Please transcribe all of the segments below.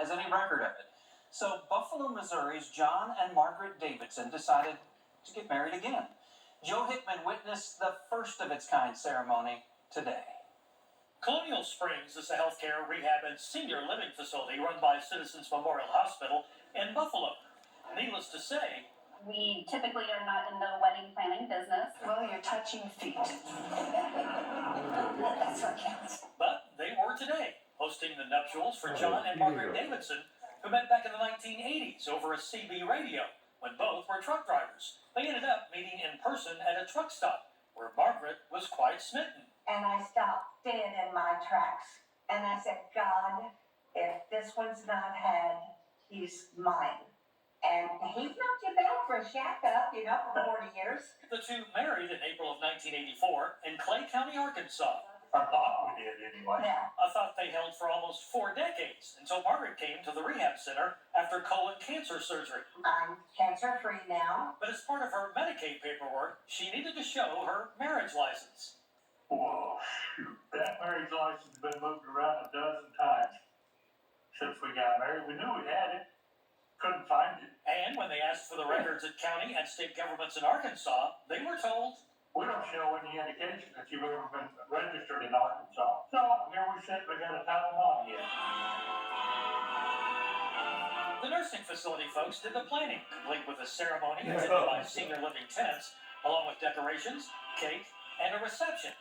has any record of it. So Buffalo, Missouri's John and Margaret Davidson decided to get married again. Joe Hickman witnessed the first of its kind ceremony today. Colonial Springs is a healthcare, rehab, and senior living facility run by Citizens Memorial Hospital in Buffalo. Needless to say, we typically are not in the wedding planning business. Well, you're touching feet. That's what counts. But they were today, hosting the nuptials for John and Margaret Davidson, who met back in the 1980s over a CB radio when both were truck drivers. They ended up meeting in person at a truck stop where Margaret was quite smitten. And I stopped dead in my tracks. And I said, God, if this one's not had, he's mine. And he's not too bad for a shack up, for 40 years. The two married in April of 1984 in Clay County, Arkansas. I thought we did anyway. Yeah. A thought they held for almost 4 decades until Margaret came to the rehab center after colon cancer surgery. I'm cancer-free now. But as part of her Medicaid paperwork, she needed to show her marriage license. Whoa, shoot. That marriage license has been moved around a dozen times since we got married. We knew we had it. Couldn't find it. And when they asked for the records at county and state governments in Arkansas, they were told, We don't show any indication that you've ever been registered in Arkansas. So here we sit, we got a time on yet. the nursing facility folks did the planning, complete with a ceremony attended by senior living tenants, along with decorations, cake, and a reception.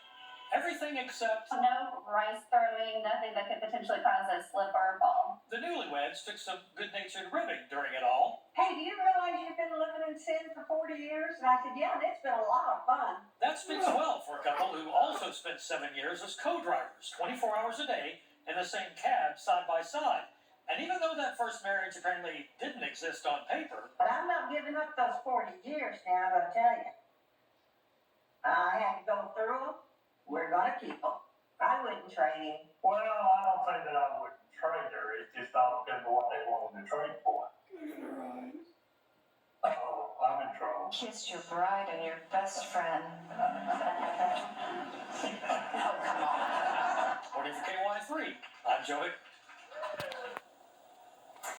Everything except No rice throwing, nothing that could potentially cause a slip or a fall. the newlyweds took some good-natured ribbing during it all. Hey, do you realize you've been living in sin for 40 years? And I said, yeah, and it's been a lot of fun. That speaks well for a couple who also spent 7 years as co-drivers, 24 hours a day, in the same cab, side by side. And even though that first marriage apparently didn't exist on paper, But I'm not giving up those 40 years now, I'm going to tell you. I had to go through them. We're going to keep them. I wouldn't trade him. Well, I don't think that I wouldn't trade her. It just all depends on what they wanted to trade for. Look at her eyes. Uh-oh, I'm in trouble. Kiss your bride and your best friend. Oh, come on. according to KY3, I'm Joe Hickman.